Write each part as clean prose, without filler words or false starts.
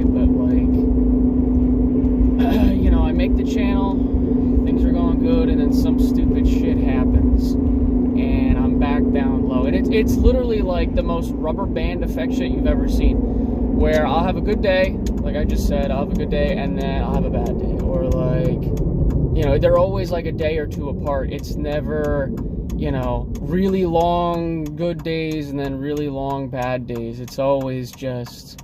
but like, I make the channel, things are going good, and then some stupid shit happens, and I'm back down low. And it's literally like the most rubber band effect shit you've ever seen, where I'll have a good day, like I just said, I'll have a good day, and then I'll have a bad day, or like, they're always like a day or two apart. It's never, really long good days and then really long bad days. It's always just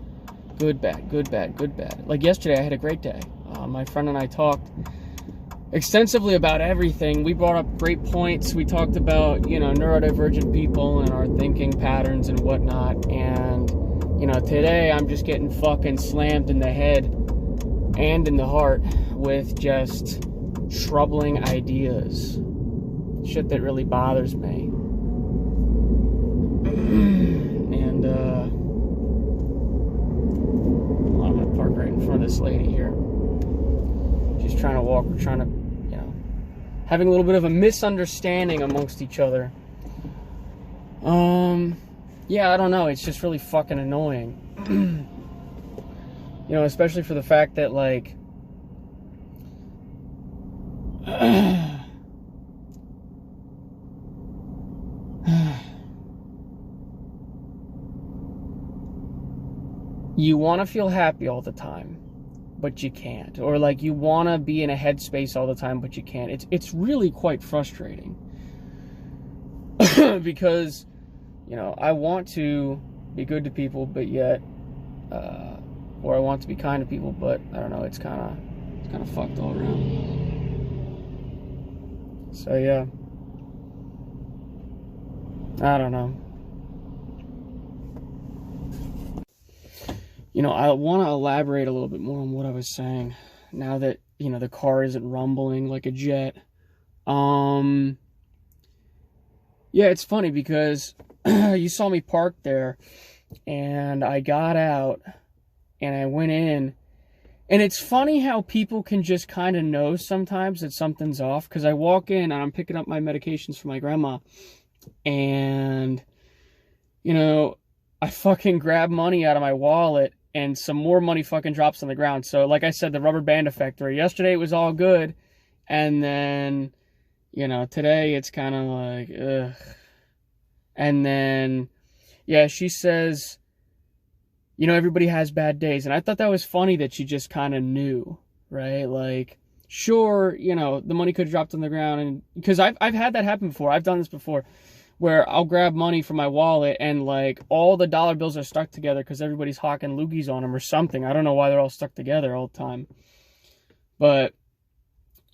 good, bad, good, bad, good, bad. Like yesterday, I had a great day. My friend and I talked extensively about everything. We brought up great points. We talked about, neurodivergent people and our thinking patterns and whatnot. And, today I'm just getting fucking slammed in the head and in the heart with just troubling ideas. Shit that really bothers me. And, well, I'm gonna park right in front of this lady here. She's trying to walk. We're trying to, having a little bit of a misunderstanding amongst each other. Yeah, I don't know. It's just really fucking annoying. Especially for the fact that, like, you want to feel happy all the time, but you can't. Or like you want to be in a headspace all the time, but you can't. It's really quite frustrating. Because, I want to be good to people, but yet, or I want to be kind to people, but I don't know, it's kind of fucked all around. So yeah, I don't know. I want to elaborate a little bit more on what I was saying now that, the car isn't rumbling like a jet. Yeah, it's funny because you saw me parked there and I got out and I went in, and it's funny how people can just kind of know sometimes that something's off, because I walk in and I'm picking up my medications for my grandma, and, I fucking grab money out of my wallet and some more money fucking drops on the ground. So like I said, the rubber band effect, where yesterday it was all good, and then, today it's kind of like, ugh. And then, yeah, she says, everybody has bad days. And I thought that was funny that she just kind of knew, right? Like, sure, the money could have dropped on the ground. And because I've had that happen before. I've done this before, where I'll grab money from my wallet and like all the dollar bills are stuck together because everybody's hawking loogies on them or something. I don't know why they're all stuck together all the time. But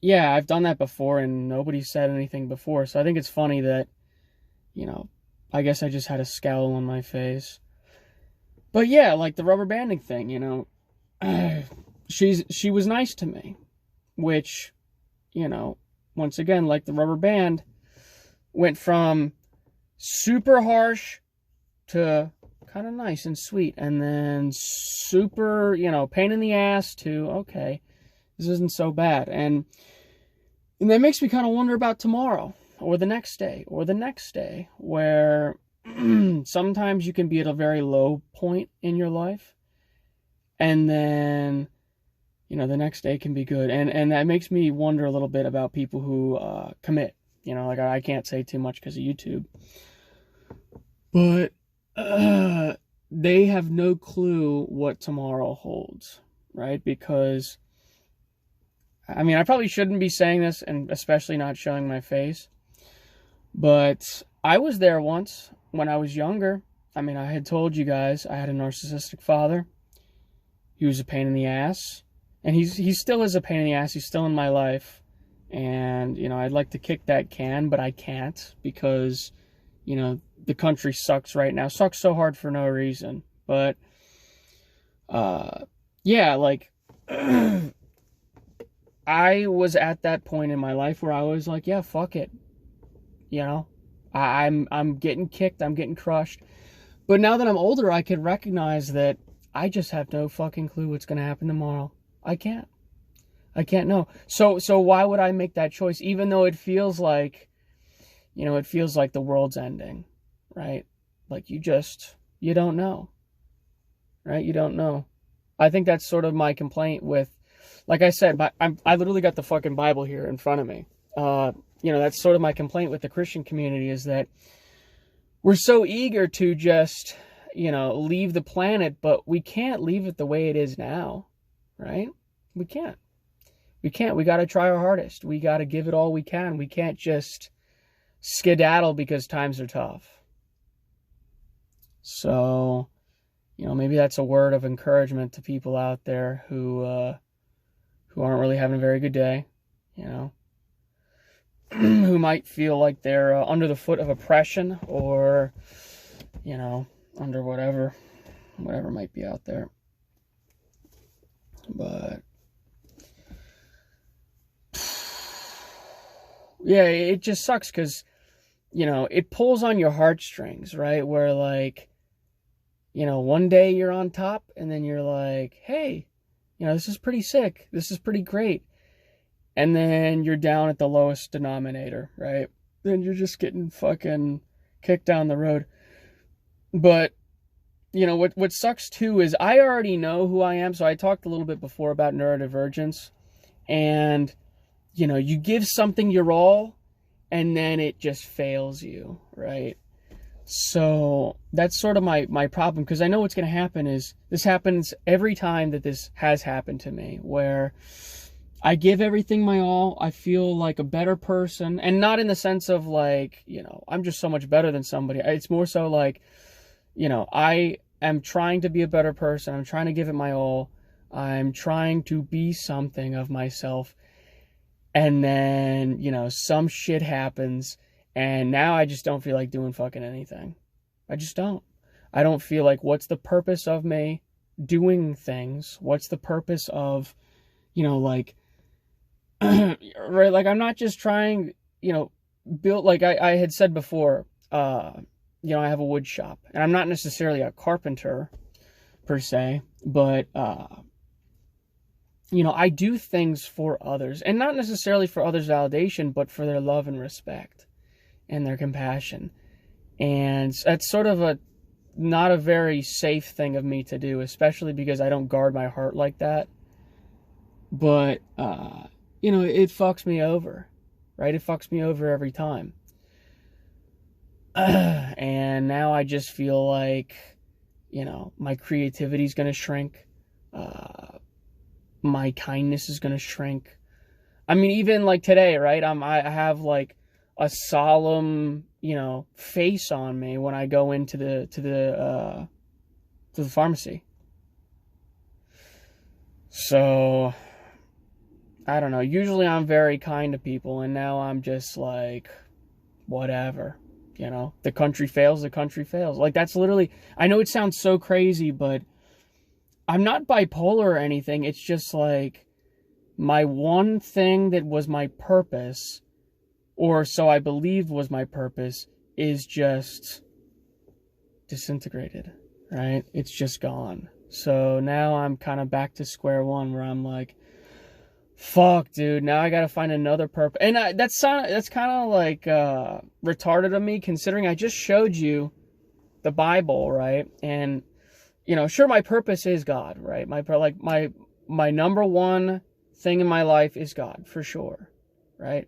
yeah, I've done that before and nobody said anything before. So I think it's funny that, I guess I just had a scowl on my face. But yeah, like the rubber banding thing, she was nice to me, which, once again, like the rubber band, went from super harsh to kind of nice and sweet, and then super, pain in the ass to, okay, this isn't so bad. And that makes me kind of wonder about tomorrow, or the next day, where sometimes you can be at a very low point in your life, and then, the next day can be good. And that makes me wonder a little bit about people who commit. Like I can't say too much because of YouTube. But they have no clue what tomorrow holds, right? Because, I probably shouldn't be saying this, and especially not showing my face. But I was there once when I was younger. I had told you guys I had a narcissistic father. He was a pain in the ass. And he still is a pain in the ass. He's still in my life. And, I'd like to kick that can, but I can't because, the country sucks right now. Sucks so hard for no reason. But, yeah, like, I was at that point in my life where I was like, yeah, fuck it. I'm getting kicked. I'm getting crushed. But now that I'm older, I can recognize that I just have no fucking clue what's going to happen tomorrow. I can't know. So why would I make that choice? Even though it feels like, the world's ending, right? Like you don't know, right? You don't know. I think that's sort of my complaint with, like I said, I literally got the fucking Bible here in front of me. That's sort of my complaint with the Christian community, is that we're so eager to just, leave the planet, but we can't leave it the way it is now, right? We can't. We can't. We got to try our hardest. We got to give it all we can. We can't just skedaddle because times are tough. So, maybe that's a word of encouragement to people out there who aren't really having a very good day, who might feel like they're under the foot of oppression, or, under whatever might be out there. But yeah, it just sucks because, it pulls on your heartstrings, right? Where like, one day you're on top and then you're like, hey, this is pretty sick. This is pretty great. And then you're down at the lowest denominator, right? Then you're just getting fucking kicked down the road. But, what sucks too is I already know who I am. So I talked a little bit before about neurodivergence. And, you give something your all and then it just fails you, right? So that's sort of my problem, because I know what's going to happen is this happens every time that this has happened to me, where I give everything my all. I feel like a better person, and not in the sense of like, I'm just so much better than somebody. It's more so like, I am trying to be a better person. I'm trying to give it my all. I'm trying to be something of myself. And then, some shit happens. And now I just don't feel like doing fucking anything. I just don't. I don't feel like, what's the purpose of me doing things? What's the purpose of, right? Like, I'm not just trying, build, like I had said before, I have a wood shop. And I'm not necessarily a carpenter, per se. But, I do things for others. And not necessarily for others' validation, but for their love and respect. And their compassion. And that's sort of not a very safe thing of me to do, especially because I don't guard my heart like that. But, it fucks me over, right? It fucks me over every time. And now I just feel like, my creativity is going to shrink. My kindness is going to shrink. I mean, even like today, right? I have like a solemn, face on me when I go into the pharmacy. So, I don't know. Usually I'm very kind to people, and now I'm just like, whatever. The country fails, the country fails. Like, that's literally, I know it sounds so crazy, but I'm not bipolar or anything. It's just like, my one thing that was my purpose, or so I believed was my purpose, is just disintegrated, right? It's just gone. So now I'm kind of back to square one, where I'm like, fuck, dude, now I gotta find another purpose. And that's kind of like retarded of me, considering I just showed you the Bible, right? And, sure, my purpose is God, right? My number one thing in my life is God, for sure, right?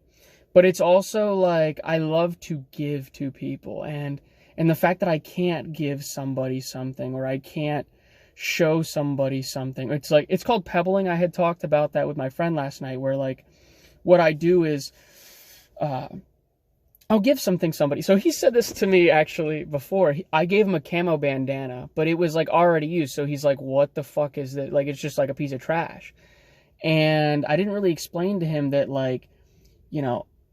But it's also like, I love to give to people, and the fact that I can't give somebody something, or I can't show somebody something, it's called pebbling. I had talked about that with my friend last night, where like, what I do is, I'll give something somebody. So he said this to me actually before. I gave him a camo bandana, but it was like already used. So he's like, what the fuck is that? Like, it's just like a piece of trash. And I didn't really explain to him that, like,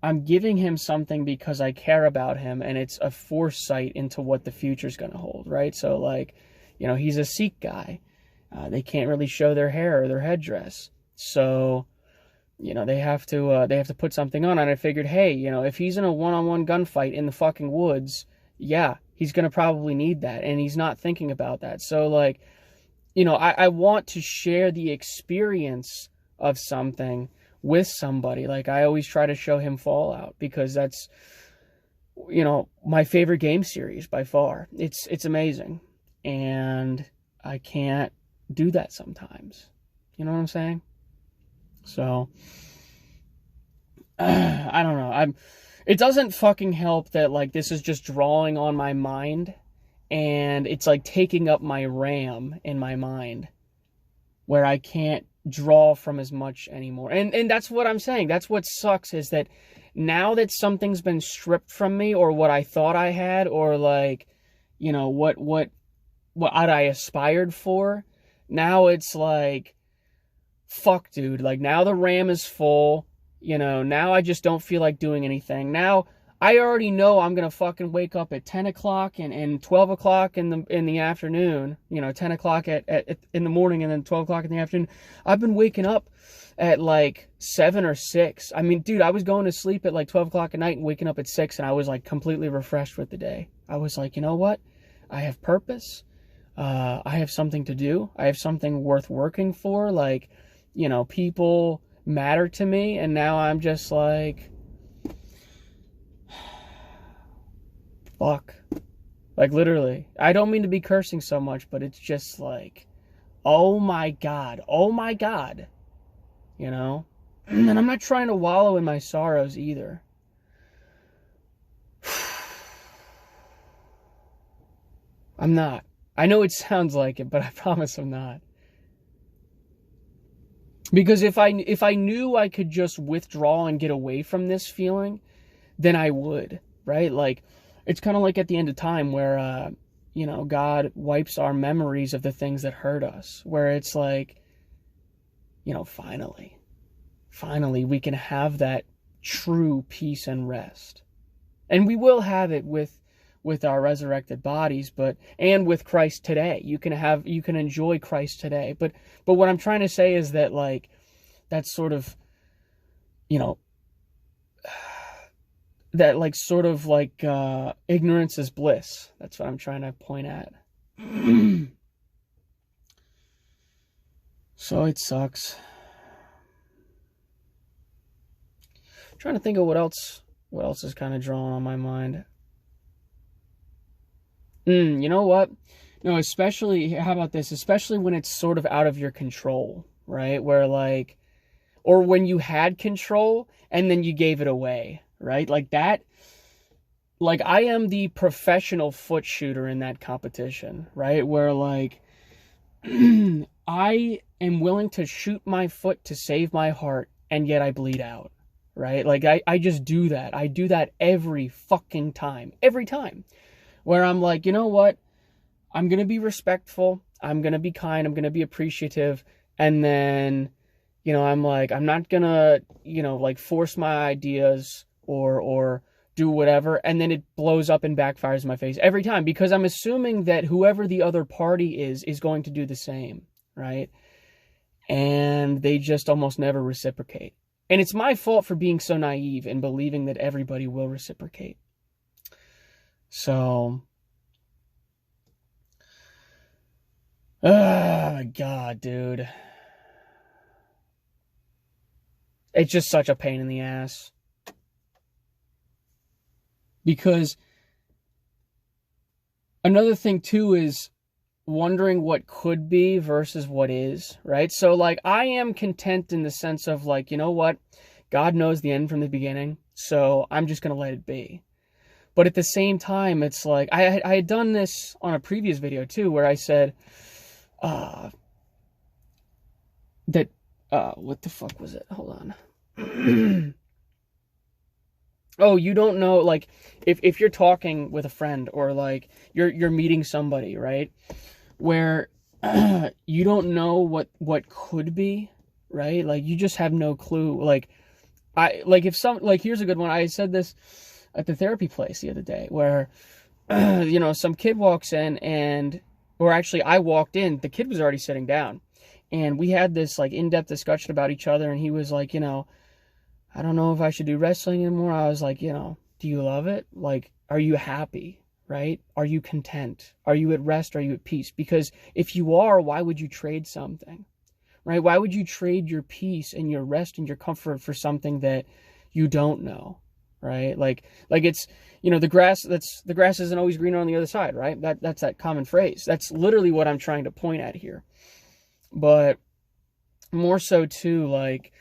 I'm giving him something because I care about him, and it's a foresight into what the future's going to hold, right? So, like, he's a Sikh guy. They can't really show their hair or their headdress. So, they have to put something on. And I figured, hey, if he's in a one-on-one gunfight in the fucking woods, yeah, he's going to probably need that. And he's not thinking about that. So, like, I want to share the experience of something with somebody. Like, I always try to show him Fallout, because that's, my favorite game series by far. It's amazing. And I can't do that sometimes. You know what I'm saying? So, I don't know. It doesn't fucking help that, like, this is just drawing on my mind, and it's, like, taking up my RAM in my mind, where I can't draw from as much anymore. And that's what I'm saying. That's what sucks, is that now that something's been stripped from me, or what I thought I had, or, like, you know, what I aspired for, now it's like, fuck, dude. Like, now the RAM is full. You know, now I just don't feel like doing anything. Now, I already know I'm going to fucking wake up at 10 o'clock and 12 o'clock in the afternoon. You know, 10 o'clock in the morning and then 12 o'clock in the afternoon. I've been waking up at like 7 or 6. I mean, dude, I was going to sleep at like 12 o'clock at night and waking up at 6, and I was like completely refreshed with the day. I was like, you know what? I have purpose. I have something to do. I have something worth working for. Like, you know, people matter to me, and now I'm just like, fuck. Like, literally. I don't mean to be cursing so much, but it's just like, oh my God. Oh my God. You know? And I'm not trying to wallow in my sorrows either. I'm not. I know it sounds like it, but I promise I'm not. Because if I knew I could just withdraw and get away from this feeling, then I would, right? Like, it's kind of like at the end of time where, you know, God wipes our memories of the things that hurt us, where it's like, you know, finally we can have that true peace and rest. And we will have it with our resurrected bodies, and with Christ today. You can enjoy Christ today. But what I'm trying to say is that, like, that's sort of, you know, that, like, sort of like ignorance is bliss. That's what I'm trying to point at. So it sucks. I'm trying to think of what else is kind of drawing on my mind. You know what? No, especially, how about this? Especially when it's sort of out of your control, right? Where, like, or when you had control and then you gave it away, right? Like that. Like, I am the professional foot shooter in that competition, right? Where, like, I am willing to shoot my foot to save my heart, and yet I bleed out, right? Like, I just do that. I do that every fucking time. Every time. Where I'm like, you know what? I'm going to be respectful. I'm going to be kind. I'm going to be appreciative. And then, you know, I'm like, I'm not going to, you know, like, force my ideas or do whatever. And then it blows up and backfires in my face every time, because I'm assuming that whoever the other party is going to do the same, right? And they just almost never reciprocate. And it's my fault for being so naive and believing that everybody will reciprocate. So, God, dude. It's just such a pain in the ass. Because another thing, too, is wondering what could be versus what is, right? So, like, I am content in the sense of, like, you know what? God knows the end from the beginning, so I'm just going to let it be. But at the same time, it's like, I had done this on a previous video too, where I said, that, what the fuck was it? Hold on. Oh, you don't know, like, if you're talking with a friend, or like you're meeting somebody, right? Where you don't know what could be, right? Like, you just have no clue. Like, here's a good one. I said this at the therapy place the other day, where, you know, some kid walks in, or actually I walked in, the kid was already sitting down, and we had this, like, in-depth discussion about each other, and he was like, you know, I don't know if I should do wrestling anymore. I was like, you know, do you love it? Like, are you happy, right? Are you content? Are you at rest? Are you at peace? Because if you are, why would you trade something, right? Why would you trade your peace and your rest and your comfort for something that you don't know? Right? Like it's, you know, the grass isn't always greener on the other side, right? That's that common phrase. That's literally what I'm trying to point at here. But more so too, like,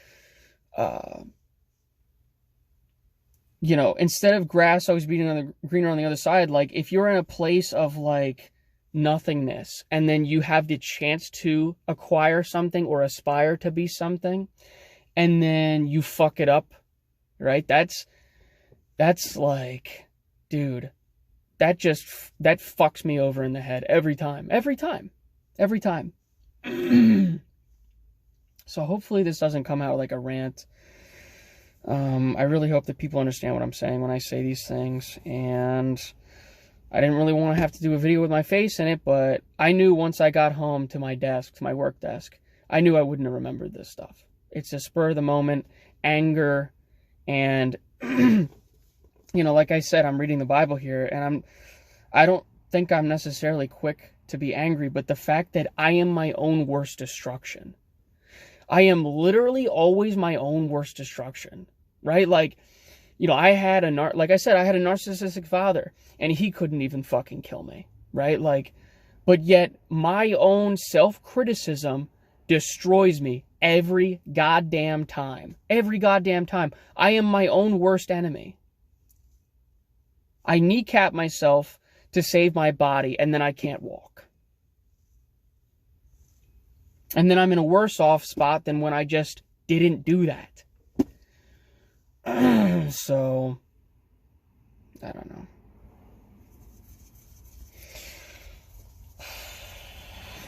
you know, instead of grass always being on the greener on the other side, like if you're in a place of like nothingness and then you have the chance to acquire something or aspire to be something and then you fuck it up, right? That's like, dude, that fucks me over in the head every time. So hopefully this doesn't come out like a rant. I really hope that people understand what I'm saying when I say these things, and I didn't really want to have to do a video with my face in it, but I knew once I got home to my desk, to my work desk, I knew I wouldn't have remembered this stuff. It's a spur of the moment, anger, and, you know, like I said, I'm reading the Bible here, and I don't think I'm necessarily quick to be angry, but the fact that I am my own worst destruction. I am literally always my own worst destruction, right? Like, you know, like I said, I had a narcissistic father, and he couldn't even fucking kill me, right? Like, but yet my own self-criticism destroys me every goddamn time. Every goddamn time. I am my own worst enemy. I kneecap myself to save my body, and then I can't walk. And then I'm in a worse off spot than when I just didn't do that. So, I don't know.